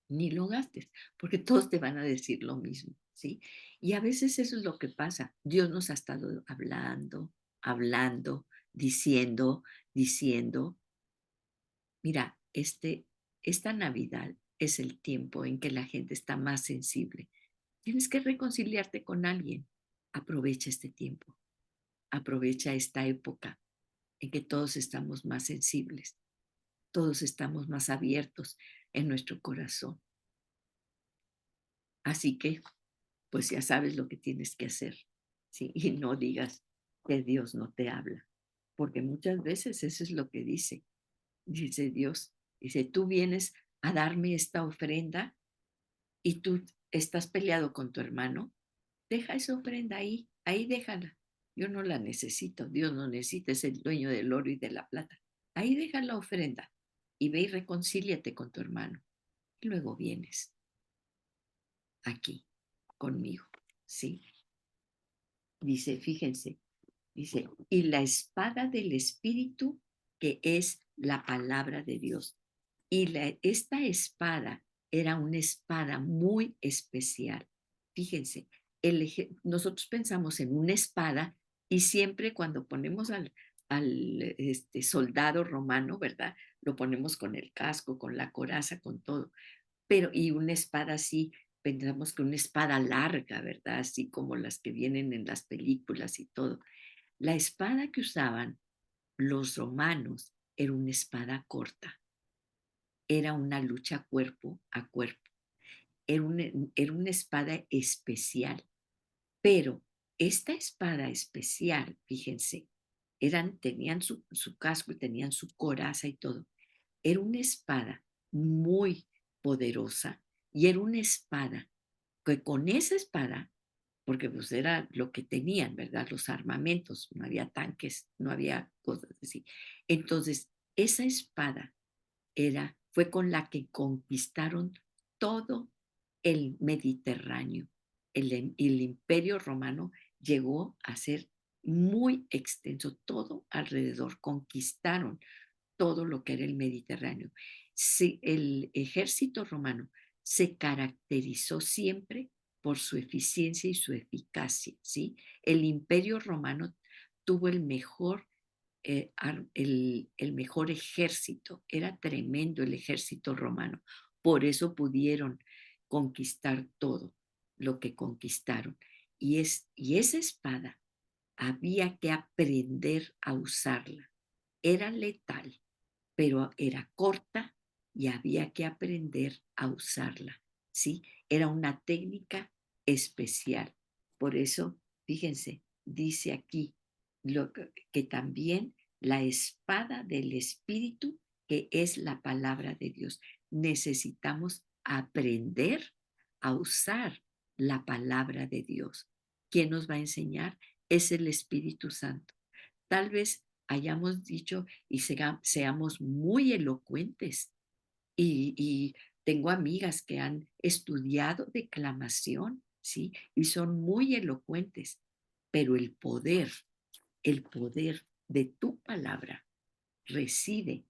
ni lo gastes, porque todos te van a decir lo mismo, ¿sí? Y a veces eso es lo que pasa. Dios nos ha estado hablando, hablando, diciendo, diciendo. Mira, esta Navidad es el tiempo en que la gente está más sensible. Tienes que reconciliarte con alguien. Aprovecha este tiempo, aprovecha esta época en que todos estamos más sensibles, todos estamos más abiertos en nuestro corazón. Así que, pues ya sabes lo que tienes que hacer, ¿sí? Y no digas que Dios no te habla, porque muchas veces eso es lo que dice Dios. Dice, tú vienes a darme esta ofrenda y tú estás peleado con tu hermano, deja esa ofrenda ahí, ahí déjala. Yo no la necesito, Dios no necesita, es el dueño del oro y de la plata. Ahí deja la ofrenda y ve y reconcíliate con tu hermano. Y luego vienes aquí conmigo, ¿sí? Dice, fíjense, dice, y la espada del Espíritu, que es la palabra de Dios. Y esta espada era una espada muy especial. Fíjense, nosotros pensamos en una espada y siempre cuando ponemos al soldado romano, ¿verdad? Lo ponemos con el casco, con la coraza, con todo. Pero, y una espada así, pensamos que una espada larga, ¿verdad? Así como las que vienen en las películas y todo. La espada que usaban los romanos era una espada corta, era una lucha cuerpo a cuerpo, era una espada especial, pero esta espada especial, fíjense, tenían su casco y tenían su coraza y todo, era una espada muy poderosa y era una espada que con esa espada, porque pues era lo que tenían, ¿verdad? Los armamentos, no había tanques, no había cosas así. Entonces, esa espada fue con la que conquistaron todo el Mediterráneo. El imperio romano llegó a ser muy extenso, todo alrededor, conquistaron todo lo que era el Mediterráneo. Sí, el ejército romano se caracterizó siempre por su eficiencia y su eficacia, ¿sí? El imperio romano tuvo el mejor ejército, era tremendo el ejército romano, por eso pudieron conquistar todo lo que conquistaron. Y esa espada había que aprender a usarla. Era letal, pero era corta y había que aprender a usarla, ¿sí? Era una técnica especial. Por eso, fíjense, dice aquí que también la espada del Espíritu, que es la palabra de Dios. Necesitamos aprender a usar la palabra de Dios. ¿Quién nos va a enseñar? Es el Espíritu Santo. Tal vez hayamos dicho y seamos muy elocuentes. Y tengo amigas que han estudiado declamación, ¿sí? Y son muy elocuentes, pero el poder de tu palabra reside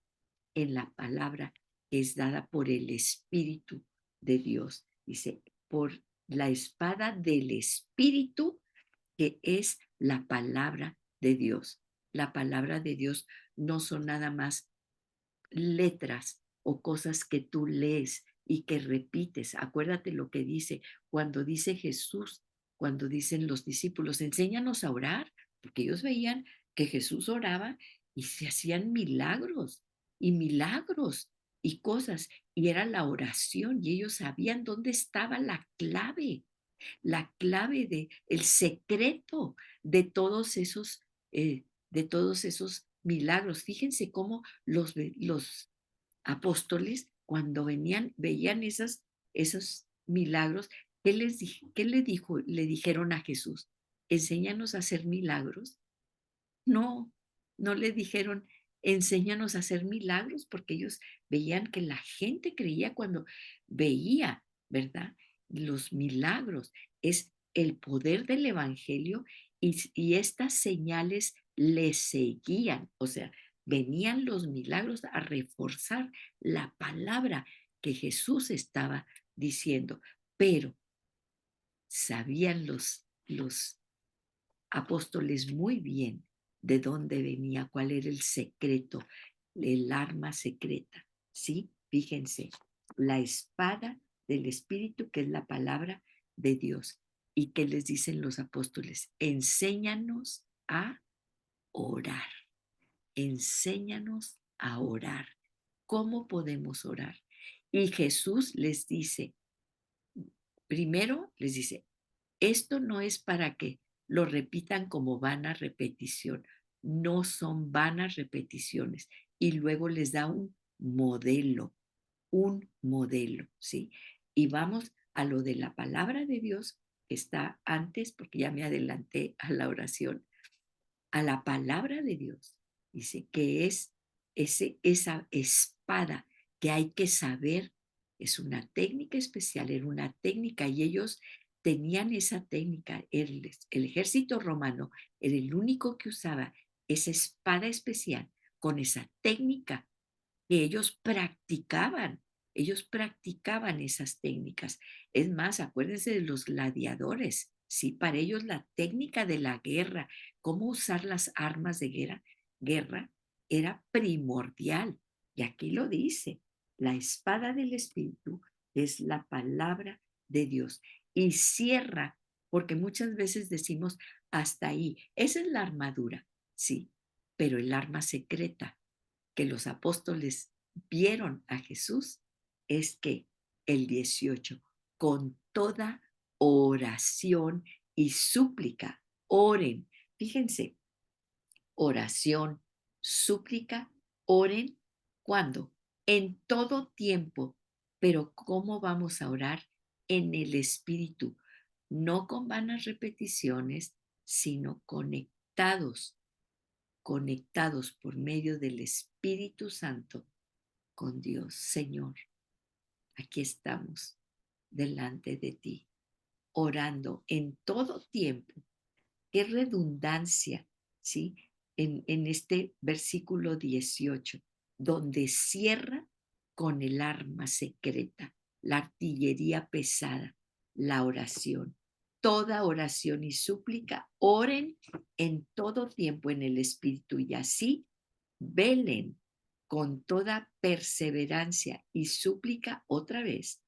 en la palabra que es dada por el Espíritu de Dios. Dice, por la espada del Espíritu que es la palabra de Dios. La palabra de Dios no son nada más letras o cosas que tú lees, y que repites. Acuérdate lo que dice cuando dice Jesús, cuando dicen los discípulos, enséñanos a orar, porque ellos veían que Jesús oraba y se hacían milagros y cosas, y era la oración, y ellos sabían dónde estaba la clave de el secreto de de todos esos milagros. Fíjense cómo los apóstoles, cuando veían esos milagros, ¿qué le dijeron a Jesús? Enséñanos a hacer milagros. No, no le dijeron: "Enséñanos a hacer milagros", porque ellos veían que la gente creía cuando veía, ¿verdad?, los milagros. Es el poder del evangelio y estas señales le seguían, o sea, venían los milagros a reforzar la palabra que Jesús estaba diciendo, pero sabían los apóstoles muy bien de dónde venía, cuál era el secreto, el arma secreta, ¿sí? Fíjense, la espada del Espíritu, que es la palabra de Dios. ¿Y qué les dicen los apóstoles? Enséñanos a orar, enséñanos a orar. ¿Cómo podemos orar? Y Jesús les dice, primero les dice, esto no es para que lo repitan como vana repetición, no son vanas repeticiones. Y luego les da un modelo, ¿sí? Y vamos a lo de la palabra de Dios, que está antes, porque ya me adelanté a la oración, a la palabra de Dios. Dice que es esa espada que hay que saber, es una técnica especial, era una técnica y ellos tenían esa técnica. El ejército romano era el único que usaba esa espada especial con esa técnica que ellos practicaban esas técnicas. Es más, acuérdense de los gladiadores, ¿sí? Para ellos la técnica de la guerra, cómo usar las armas de guerra era primordial. Y aquí lo dice, la espada del Espíritu es la palabra de Dios. Y cierra, porque muchas veces decimos hasta ahí, esa es la armadura, sí, pero el arma secreta que los apóstoles vieron a Jesús es que el 18 con toda oración y súplica, oren. Fíjense, oración, súplica, oren. ¿Cuándo? En todo tiempo. Pero ¿cómo vamos a orar? En el Espíritu, no con vanas repeticiones, sino conectados por medio del Espíritu Santo con Dios. Señor, aquí estamos delante de ti, orando en todo tiempo. Qué redundancia, ¿sí? En este versículo 18, donde cierra con el arma secreta, la artillería pesada, la oración. Toda oración y súplica, oren en todo tiempo en el Espíritu y así velen con toda perseverancia y súplica otra vez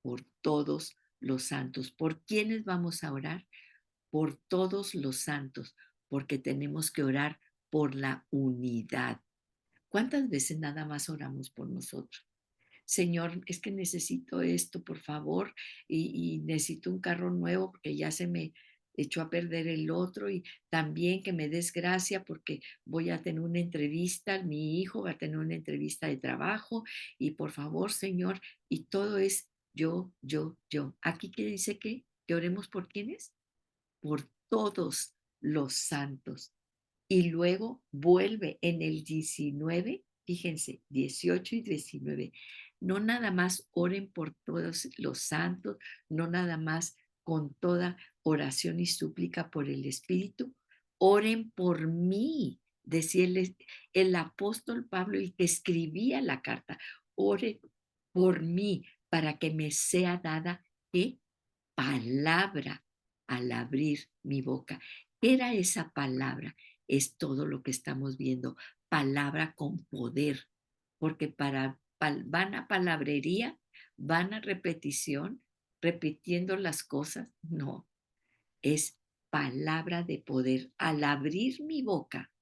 por todos los santos. ¿Por quiénes vamos a orar? Por todos los santos, porque tenemos que orar por la unidad. ¿Cuántas veces nada más oramos por nosotros? Señor, es que necesito esto, por favor, y necesito un carro nuevo porque ya se me echó a perder el otro y también que me des gracia porque voy a tener una entrevista, mi hijo va a tener una entrevista de trabajo y por favor, Señor, y todo es yo. Aquí que dice que oremos por quiénes, por todos los santos. Y luego vuelve en el 19, fíjense, 18 y 19. No nada más oren por todos los santos, no nada más con toda oración y súplica por el Espíritu, oren por mí, decía el apóstol Pablo, el que escribía la carta, oren por mí para que me sea dada ¿qué? Palabra al abrir mi boca. ¿Qué era esa palabra? Es todo lo que estamos viendo, palabra con poder, porque para van a palabrería, van a repetición, repitiendo las cosas. No, es palabra de poder. Al abrir mi boca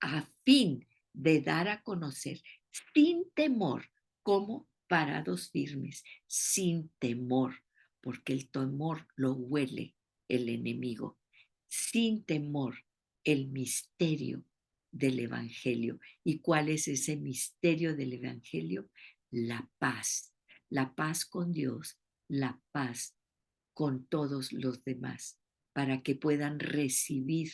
a fin de dar a conocer sin temor, como parados firmes, sin temor, porque el temor lo huele el enemigo, sin temor, el misterio del Evangelio. ¿Y cuál es ese misterio del Evangelio? La paz con Dios, la paz con todos los demás, para que puedan recibir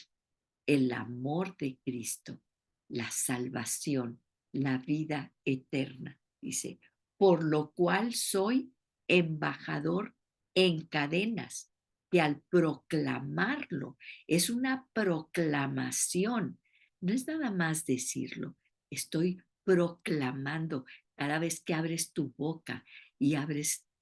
el amor de Cristo, la salvación, la vida eterna. Dice, por lo cual soy embajador en cadenas, que al proclamarlo, es una proclamación, no es nada más decirlo, estoy proclamando cada vez que abres tu boca y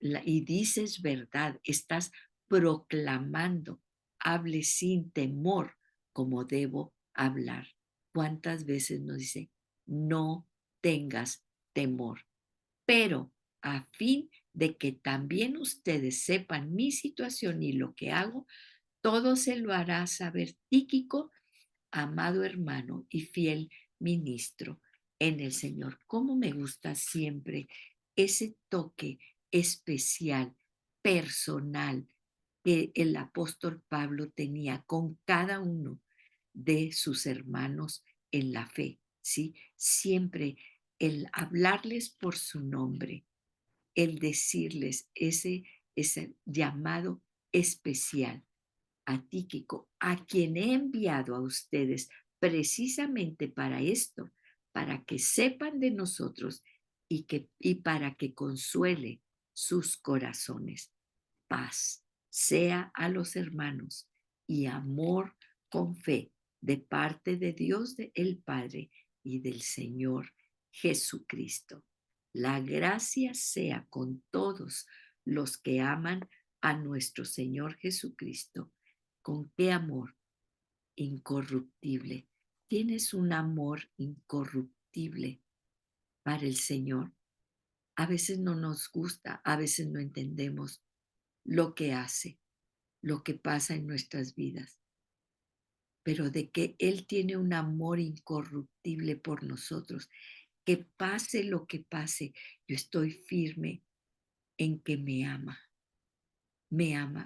y dices verdad, estás proclamando, hable sin temor como debo hablar. ¿Cuántas veces nos dice, no tengas temor? Pero a fin de que también ustedes sepan mi situación y lo que hago, todo se lo hará saber Tíquico, amado hermano y fiel ministro en el Señor. Cómo me gusta siempre ese toque especial, personal, que el apóstol Pablo tenía con cada uno de sus hermanos en la fe, ¿sí? Siempre el hablarles por su nombre, el decirles ese llamado especial a Tíquico, a quien he enviado a ustedes precisamente para esto, para que sepan de nosotros y para que consuele sus corazones. Paz sea a los hermanos y amor con fe de parte de Dios el Padre y del Señor Jesucristo. La gracia sea con todos los que aman a nuestro Señor Jesucristo. ¿Con qué amor? Incorruptible. ¿Tienes un amor incorruptible para el Señor? A veces no nos gusta, a veces no entendemos lo que hace, lo que pasa en nuestras vidas, pero de que Él tiene un amor incorruptible por nosotros, que pase lo que pase, yo estoy firme en que me ama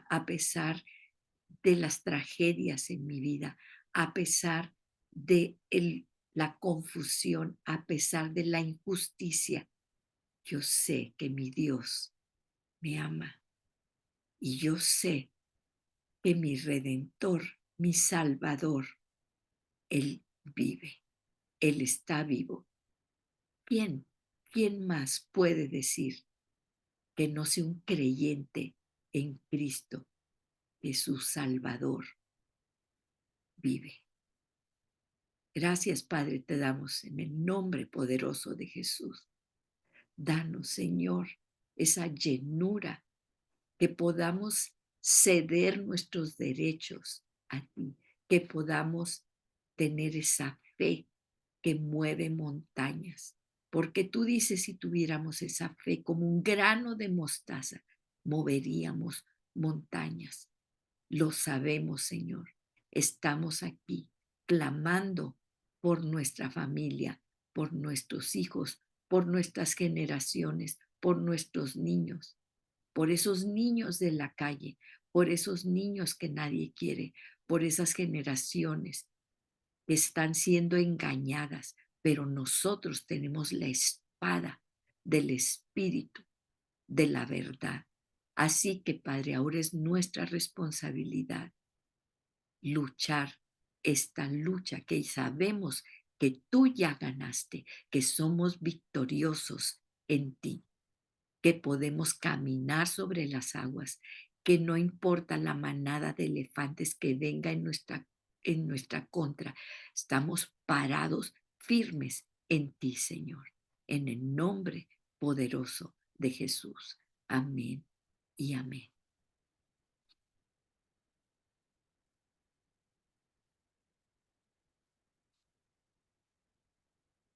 a pesar de las tragedias en mi vida, a pesar de la confusión, a pesar de la injusticia. Yo sé que mi Dios me ama y yo sé que mi Redentor, mi Salvador, Él vive, Él está vivo. ¿Quién, quién más puede decir que no sea un creyente en Cristo, que su Salvador vive? Gracias, Padre, te damos en el nombre poderoso de Jesús. Danos, Señor, esa llenura, que podamos ceder nuestros derechos a ti, que podamos tener esa fe que mueve montañas. Porque tú dices, si tuviéramos esa fe como un grano de mostaza, moveríamos montañas. Lo sabemos, Señor. Estamos aquí clamando por nuestra familia, por nuestros hijos, por nuestras generaciones, por nuestros niños, por esos niños de la calle, por esos niños que nadie quiere, por esas generaciones que están siendo engañadas, pero nosotros tenemos la espada del Espíritu, de la verdad. Así que, Padre, ahora es nuestra responsabilidad luchar esta lucha que sabemos que tú ya ganaste, que somos victoriosos en ti, que podemos caminar sobre las aguas, que no importa la manada de elefantes que venga en nuestra contra, estamos parados firmes en ti, Señor, en el nombre poderoso de Jesús. Amén y amén.